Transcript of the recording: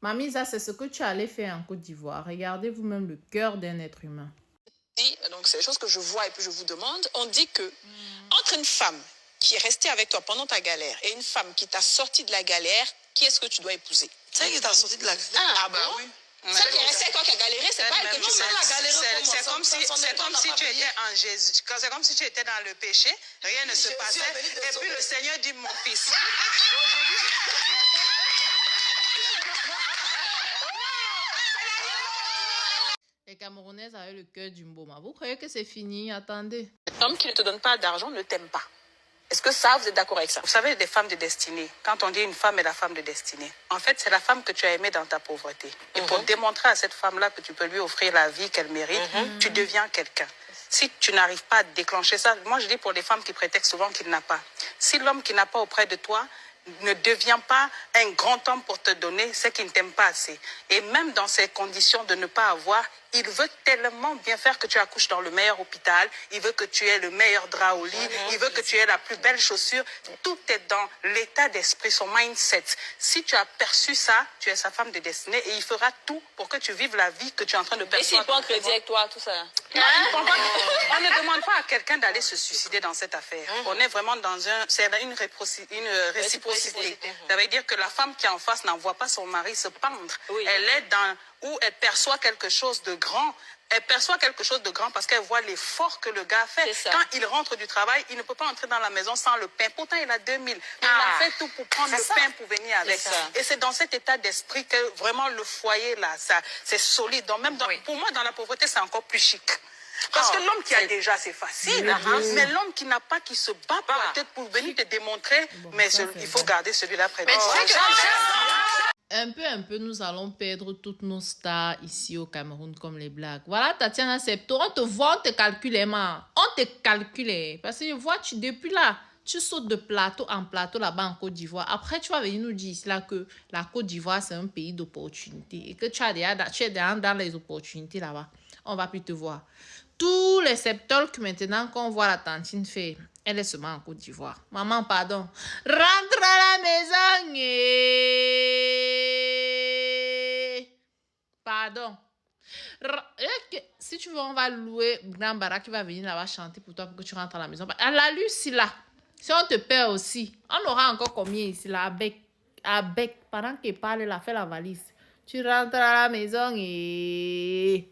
Mamie, ça, c'est ce que tu allais faire en Côte d'Ivoire. Regardez vous-même le cœur d'un être humain. Donc, c'est des choses que je vois et puis je vous demande. On dit que entre une femme qui est restée avec toi pendant ta galère et une femme qui t'a sorti de la galère, qui est-ce que tu dois épouser? Celle qui t'a sorti de la galère. Ah bah oui. Celle qui est restée avec toi qui a galéré, c'est pas elle que tu veux. C'est comme si tu étais en Jésus. C'est comme si tu étais dans le péché, rien ne se passait. Et puis le Seigneur dit, mon fils. Les Camerounaises avaient le cœur du mboma. Vous croyez que c'est fini? Attendez. L'homme qui ne te donne pas d'argent ne t'aime pas. Est-ce que ça, vous êtes d'accord avec ça? Vous savez, des femmes de destinée, quand on dit une femme est la femme de destinée, en fait, c'est la femme que tu as aimée dans ta pauvreté. Et pour démontrer à cette femme-là que tu peux lui offrir la vie qu'elle mérite, tu deviens quelqu'un. Si tu n'arrives pas à déclencher ça, moi je dis pour les femmes qui prétextent souvent qu'il n'a pas. Si l'homme qui n'a pas auprès de toi ne devient pas un grand homme pour te donner, c'est qu'il ne t'aime pas assez. Et même dans ces conditions de ne pas avoir, il veut tellement bien faire que tu accouches dans le meilleur hôpital, il veut que tu aies le meilleur drap au lit, il veut que tu aies la plus belle chaussure. Tout est dans l'état d'esprit, son mindset. Si tu as perçu ça, tu es sa femme de destinée et il fera tout pour que tu vives la vie que tu es en train de percevoir. Et s'il prend crédit avec toi, tout ça? Non, on ne demande pas à quelqu'un d'aller se suicider dans cette affaire. On est vraiment dans c'est une réciprocité. Ça veut dire que la femme qui est en face n'envoie pas son mari se pendre. Oui. Elle est dans où elle perçoit quelque chose de grand. Elle perçoit quelque chose de grand parce qu'elle voit l'effort que le gars fait. Quand il rentre du travail, il ne peut pas entrer dans la maison sans le pain. Pourtant, il a 2000. Il a fait tout pour prendre le pain pour venir avec. Et c'est dans cet état d'esprit que vraiment le foyer, là, ça, c'est solide. Donc, même pour moi, dans la pauvreté, c'est encore plus chic. Parce que l'homme qui a déjà, c'est facile. Mais l'homme qui n'a pas, qui se bat pour la tête pour venir te démontrer, mais il faut garder celui-là près de toi. Un peu, nous allons perdre toutes nos stars ici au Cameroun comme les blagues. Voilà, Tatiana Septo, on te voit, on te calcule, man. On te calcule. Parce que je vois, depuis là, tu sautes de plateau en plateau là-bas en Côte d'Ivoire. Après, tu vas venir nous dire ici là que la Côte d'Ivoire, c'est un pays d'opportunités. Et que tu es déjà dans les opportunités là-bas. On va plus te voir. Tous les septolques maintenant qu'on voit la tantine faire, elle est seulement en Côte d'Ivoire. Maman, pardon. Rentre à la maison. Pardon. Si tu veux, on va louer Grand Bara qui va venir là-bas chanter pour toi pour que tu rentres à la maison. À la Lucie là, si on te perd aussi, on aura encore combien ici là, avec pendant qu'il parle, il a fait la valise. Tu rentres à la maison et...